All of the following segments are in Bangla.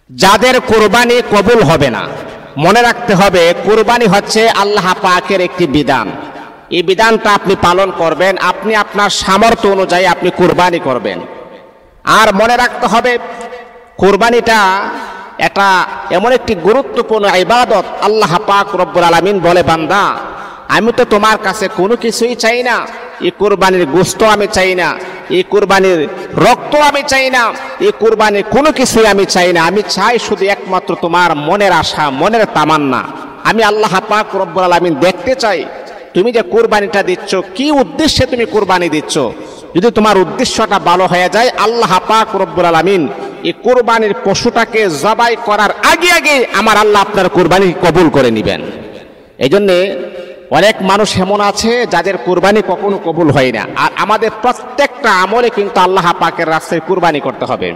যাদের কুরবানি কবুল হবে না, মনে রাখতে হবে কুরবানি হচ্ছে আল্লাহ পাকের একটি বিধান। এই বিধানটা আপনি পালন করবেন, আপনি আপনার সামর্থ্য অনুযায়ী আপনি কুরবানি করবেন। আর মনে রাখতে হবে কুরবানিটা এটা এমন একটি গুরুত্বপূর্ণ ইবাদত। আল্লাহ পাক রব্বুল আলামিন বলে, বান্দা আমি তো তোমার কাছে কোনো কিছুই চাই না, এই কুরবানির গোশত আমি চাই না, এই কুরবানির রক্ত আমি চাই না, এই কুরবানির কোনো কিছুই আমি চাই না। আমি চাই শুধু একমাত্র তোমার মনের আশা, মনের তামান্না। আমি আল্লাহ পাক রব্বুল আলামিন দেখতে চাই তুমি যে কুরবানিটা দিচ্ছ, কি উদ্দেশ্যে তুমি কুরবানি দিচ্ছ। যদি তোমার উদ্দেশ্যটা ভালো হয়ে যায়, আল্লাহ পাক রব্বুল আলামিন এই কুরবানির পশুটাকে জবাই করার আগে আগে আমার আল্লাহ আপনার কুরবানি কবুল করে নেবেন। এই জন্যে অনেক মানুষ এমন আছে যাদের কুরবানি কখনো কবুল হয় না। আর আমাদের প্রত্যেকটা আমলে কিন্তু আল্লাহ পাকের রাস্তায় কুরবানি করতে হবে।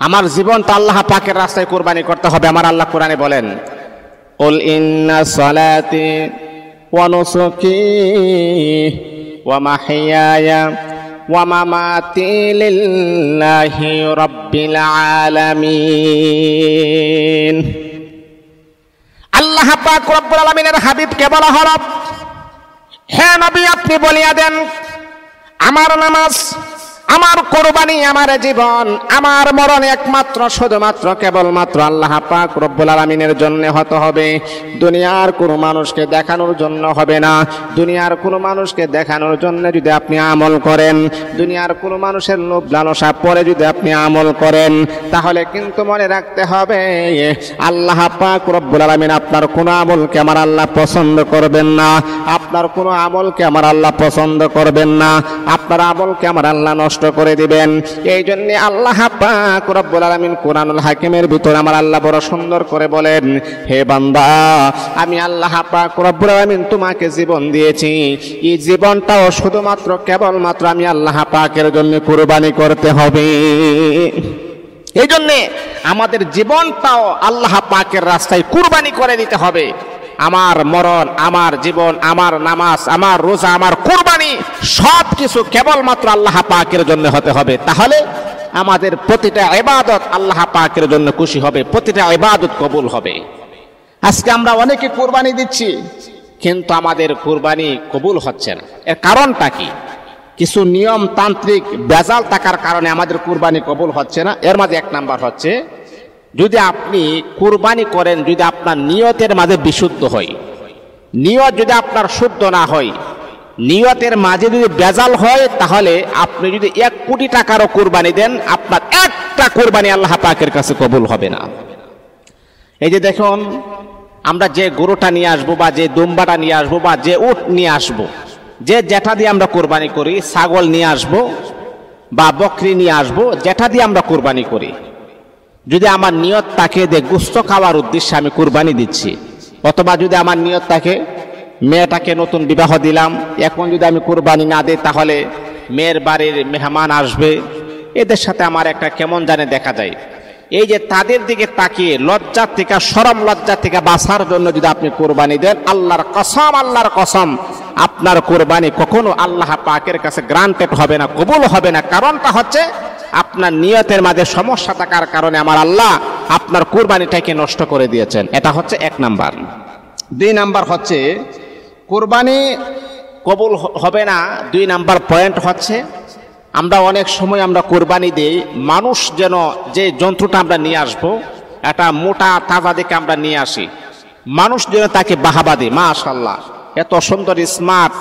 আমার জীবনটা আল্লাহ পাকের রাস্তায় কুরবানি করতে হবে। আমার আল্লাহ কোরআনে বলেন, কুল ইন্না সালাতি ওয়া নুসুকি ওয়া মাহইয়ায়া ওয়া মামাতি লিল্লাহি রাব্বিল আলামিন। আল্লাহ পাক রব্বুল আলামিনের হাবিবকে বলা হলো, হে নবী আপনি বলিয়া দেন আমার নামাজ, আমার কুরবানি, আমার জীবন, আমার মরণ একমাত্র শুধুমাত্র কেবলমাত্র আল্লাহ পাক রব্বুল আলামিনের জন্য হতে হবে। দুনিয়ার কোনো মানুষকে দেখানোর জন্য হবে না। দুনিয়ার কোনো মানুষকে দেখানোর জন্য যদি আপনি আমল করেন, দুনিয়ার কোনো মানুষের লোভ লালসা পরে যদি আপনি আমল করেন, তাহলে কিন্তু মনে রাখতে হবে আল্লাহ পাক রব্বুল আলামিন আপনার কোনো আমলকে আমার আল্লাহ পছন্দ করবেন না। আপনার কোনো আমলকে আমার আল্লাহ পছন্দ করবেন না। আপনার আমলকে আমার আল্লাহ নষ্ট করে দিবেন। এই জন্য আল্লাহ পাক রব্বুল আলামিন কোরআনুল হাকিমের ভিতর আমার আল্লাহ বড় সুন্দর করে বলেন, হে বান্দা আমি আল্লাহ পাক রব্বুল আলামিন তোমাকে জীবন দিয়েছি, এই জীবনটাও শুধুমাত্র কেবলমাত্র আমি আল্লাহ পাকের জন্য কুরবানি করতে হবে। এই জন্যে আমাদের জীবনটাও আল্লাহ পাকের রাস্তায় কুরবানি করে দিতে হবে। আমার মরণ, আমার জীবন, আমার নামাজ, আমার রোজা, আমার কুরবানি সব কিছু কেবলমাত্র আল্লাহ পাকের জন্য হতে হবে। তাহলে আমাদের প্রতিটা ইবাদত আল্লাহ পাকের জন্য খুশি হবে, প্রতিটা ইবাদত কবুল হবে। আজকে আমরা অনেকে কুরবানি দিচ্ছি, কিন্তু আমাদের কুরবানি কবুল হচ্ছে না। এর কারণটা কি? কিছু নিয়ম তান্ত্রিক বেজাল থাকার কারণে আমাদের কুরবানি কবুল হচ্ছে না। এর মাঝে এক নাম্বার হচ্ছে, যদি আপনি কুরবানি করেন, যদি আপনার নিয়তের মাঝে বিশুদ্ধ হয়, নিয়ত যদি আপনার শুদ্ধ না হয়, নিয়তের মাঝে যদি বেজাল হয়, তাহলে আপনি যদি 1 কোটি টাকারও কুরবানি দেন, আপনার একটা কুরবানি আল্লাহ পাকের কাছে কবুল হবে না। এই যে দেখুন, আমরা যে গরুটা নিয়ে আসবো বা যে দুম্বাটা নিয়ে আসবো বা যে উট নিয়ে আসবো, যে যেটা দিয়ে আমরা কুরবানি করি, ছাগল নিয়ে আসবো বা বকরি নিয়ে আসবো, যেটা দিয়ে আমরা কুরবানি করি, যদি আমার নিয়ত থাকে যে গোশত খাওয়ার উদ্দেশ্যে আমি কুরবানি দিচ্ছি, অথবা যদি আমার নিয়ত থাকে মেয়েটাকে নতুন বিবাহ দিলাম, এখন যদি আমি কুরবানি না দিই তাহলে মেয়ের বাড়ির মেহমান আসবে, এদের সাথে আমার একটা কেমন জানে দেখা যায়। এই যে তাদের দিকে তাকিয়ে লজ্জা থেকে, শরম লজ্জা থেকে বাঁচার জন্য যদি আপনি কুরবানি দেন, আল্লাহর কসম, আল্লাহর কসম, আপনার কুরবানি কখনো আল্লাহ পাকের কাছে গ্রান্টেড হবে না, কবুল হবে না। কারণটা হচ্ছে আপনার নিয়তের মাঝে সমস্যা থাকার কারণে আমার আল্লাহ আপনার কুরবানিটাকে নষ্ট করে দিয়েছেন। এটা হচ্ছে 1 নাম্বার। 2 নাম্বার হচ্ছে কুরবানি কবুল হবে না। 2 নাম্বার পয়েন্ট হচ্ছে, আমরা অনেক সময় আমরা কুরবানি দিই, মানুষ যেন যে যন্ত্রটা আমরা নিয়ে আসবো এটা মোটা তাজা দেখে আমরা নিয়ে আসি, মানুষ যেন তাকে বাহাবা দেয়, মাশাআল্লাহ এত সুন্দর স্মার্ট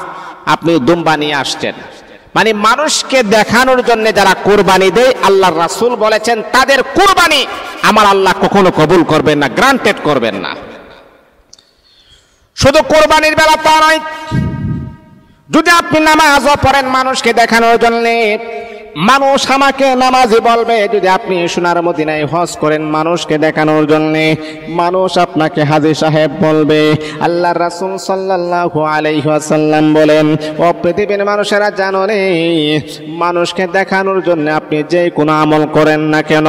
আপনি দুম্বা নিয়ে আসছেন। মানে মানুষকে দেখানোর জন্য যারা কুরবানি দেয়, আল্লাহর রাসূল বলেছেন তাদের কুরবানি আমার আল্লাহ কখনো কবুল করবেন না, গ্রান্টেড করবেন না। শুধু কুরবানির বেলা তা নয়, যদি আপনি নামাজও পড়েন মানুষকে দেখানোর জন্য, মানুষ আমাকে নামাজি বলবে। যদি আপনি সোনার মদিনায় হজ করেন মানুষকে দেখানোর জন্য, মানুষ আপনাকে হাজী সাহেব বলবে। আল্লাহর রাসূল সাল্লাল্লাহু আলাইহি ওয়াসাল্লাম বলেন, ও পৃথিবীর মানুষেরা জানো রে, মানুষকে দেখানোর জন্য আপনি যে কোনো আমল করেন না কেন,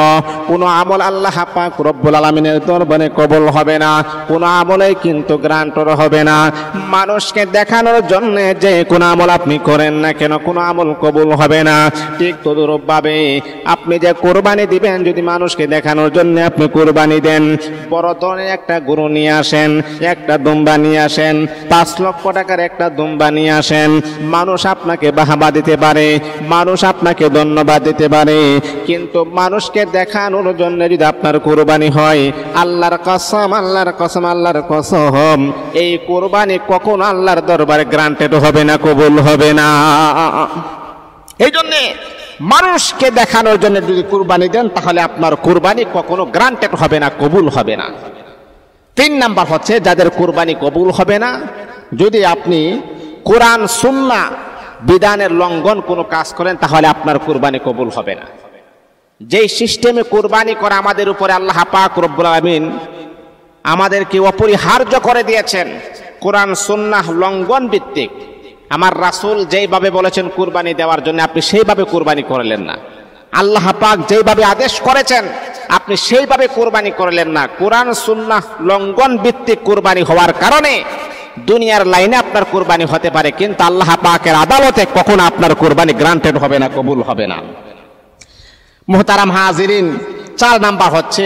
কোনো আমল আল্লাহ পাক রব্বুল আলামিনের দরবারে কবুল হবে না, কোনো আমলেই কিন্তু গ্রান্টর হবে না। মানুষকে দেখানোর জন্য যে কোনো আমল আপনি করেন না কেন, কোনো আমল কবুল হবে না। ঠিক ঠিক তদুরূপভাবে আপনি যে কোরবানি দিবেন, যদি মানুষকে দেখানোর জন্য আপনি কোরবানি দেন, বড় ধরনের একটা গরু নিয়ে আসেন, একটা দুম্বা নিয়ে আসেন, 5 লক্ষ টাকার একটা দুম্বা নিয়ে আসেন, মানুষ আপনাকে বাহাবা দিতে পারে, মানুষ আপনাকে ধন্যবাদ দিতে পারে, কিন্তু মানুষকে দেখানোর জন্য যদি আপনার কোরবানি হয়, আল্লাহর কসম, আল্লাহর কসম, আল্লাহর কসম, এই কোরবানি কখনো আল্লাহর দরবারে গ্রান্টেড হবে না, কবুল হবে না। এই জন্য মানুষকে দেখানোর জন্য যদি কুরবানি দেন, তাহলে আপনার কুরবানি কখনো গ্রান্টেড হবে না, কবুল হবে না। 3 নাম্বার হচ্ছে যাদের কুরবানি কবুল হবে না, যদি আপনি কোরআন সুন্নাহ বিধানের লঙ্ঘন কোনো কাজ করেন, তাহলে আপনার কুরবানি কবুল হবে না। যেই সিস্টেমে কুরবানি করা আমাদের উপরে আল্লাহ পাক রব্বুল আলামিন আমাদেরকে অপরিহার্য করে দিয়েছেন, কোরআন সুন্নাহ লঙ্ঘন ভিত্তিক, আমার রাসূল যেইভাবে বলেছেন কুরবানি দেওয়ার জন্য, আপনি সেইভাবে কুরবানি করলেন না। আল্লাহ পাক যেইভাবে আদেশ করেছেন, আপনি সেইভাবে কুরবানি করলেন না। কোরআন সুন্নাহ লঙ্ঘন ভিত্তিক কুরবানি হওয়ার কারণে দুনিয়ার লাইনে আপনার কুরবানি হতে পারে, কিন্তু আল্লাহ পাকের আদালতে কখনো আপনার কুরবানি গ্রান্টেড হবে না, কবুল হবে না। মুহতারাম হাজিরিন, 4 নাম্বার হচ্ছে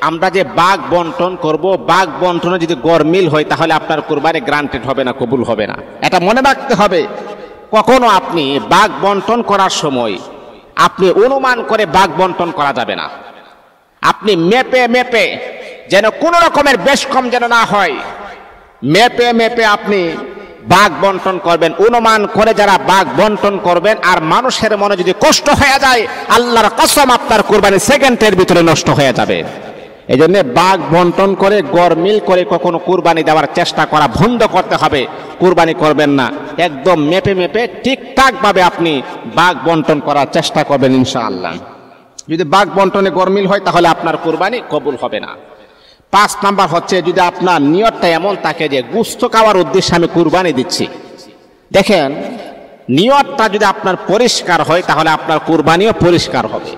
আমরা যে বাঘ বন্টন করব, বাঘ বন্টনে যদি গরমিল হয়, তাহলে আপনার কুরবানি গ্রান্টেড হবে না, কবুল হবে না। এটা মনে রাখতে হবে। কখনো আপনি বাঘ বন্টন করার সময় আপনি অনুমান করে বাঘ বন্টন করা যাবে না। আপনি মেপে মেপে, যেন কোনো রকমের বেশ কম যেন না হয়, মেপে মেপে আপনি বাঘ বন্টন করবেন, অনুমান করে যারা বাঘ বন্টন করবেন। আর মানুষের মনে যদি কষ্ট হয়ে যায়, আল্লাহর কসম আপনার কুরবানি সেকেন্ডের ভিতরে নষ্ট হয়ে যাবে। এই জন্য বাঘ বন্টন করে গরমিল করে কখনো কুরবানি দেওয়ার চেষ্টা করা বন্ধ করতে হবে। কুরবানি করবেন না, একদম মেপে মেপে ঠিকঠাক ভাবে আপনি বাঘ বন্টন করার চেষ্টা করবেন ইনশাআল্লাহ। যদি বাঘ বন্টনে গরমিল হয়, তাহলে আপনার কুরবানি কবুল হবে না। 5 নাম্বার হচ্ছে যদি আপনার নিয়তটা এমন থাকে যে গোশত খাওয়ার উদ্দেশ্যে আমি কুরবানি দিচ্ছি। দেখেন, নিয়তটা যদি আপনার পরিষ্কার হয়, তাহলে আপনার কুরবানিও পরিষ্কার হবে।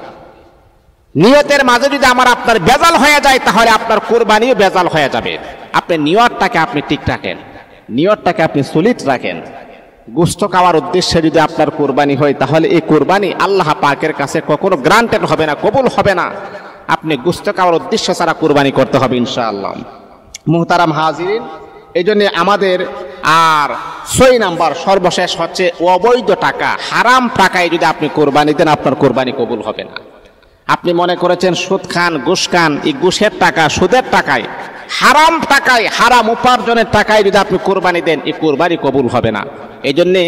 নিয়তের মাঝে যদি আপনার বেজাল হয়ে যায়, তাহলে আপনার কুরবানিও বেজাল হয়ে যাবে। আপনি নিয়তটাকে আপনি ঠিক রাখেন, নিয়তটাকে আপনি সলিড রাখেন। গোশত খাওয়ার উদ্দেশ্যে যদি আপনার কুরবানি হয়, তাহলে এই কুরবানি আল্লাহ পাকের কাছে কখনো গ্রান্টেড হবে না, কবুল হবে না। আপনি গোশত খাওয়ার উদ্দেশ্য ছাড়া কুরবানি করতে হবে ইনশাআল্লাহ। মুহতারাম হাজিরিন, এই জন্য আমাদের আর 6 নাম্বার সর্বশেষ হচ্ছে অবৈধ টাকা, হারাম টাকায় যদি আপনি কুরবানি দেন, আপনার কুরবানি কবুল হবে না। আপনি মনে করেছেন সুদ খান, ঘুষ খান, এই ঘুষের টাকা, সুদের টাকায়, হারাম টাকায়, হারাম উপার্জনের টাকায় যদি আপনি কুরবানি দেন, এই কুরবানি কবুল হবে না। এই জন্যে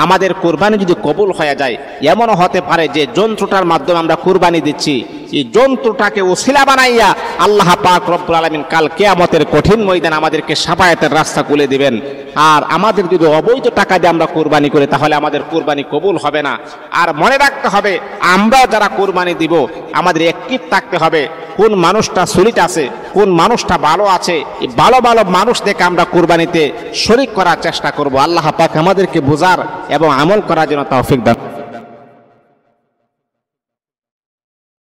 আমাদের কুরবানি যদি কবুল হয়ে যায়, এমনও হতে পারে যে যন্ত্রটার মাধ্যমে আমরা কুরবানি দিচ্ছি, এই যন্ত্রটাকে ওসিলা বানাইয়া আল্লাহ পাক রব্বুল আলামিন কাল কিয়ামতের কঠিন ময়দান আমাদেরকে শাফায়াতের রাস্তা খুলে দিবেন। আর আমাদের যদি অবৈধ টাকা দিয়ে আমরা কুরবানি করি, তাহলে আমাদের কুরবানি কবুল হবে না। আর মনে রাখতে হবে, আমরা যারা কুরবানি দিব, আমাদের একটিভ থাকতে হবে কোন মানুষটা সলিড আছে, কোন মানুষটা ভালো আছে। এই ভালো ভালো মানুষ দেখে আমরা কুরবানিতে শরীক করার চেষ্টা করব। আল্লাহ পাক আমাদেরকে বোঝার এবং আমল করার জন্য তৌফিক দান।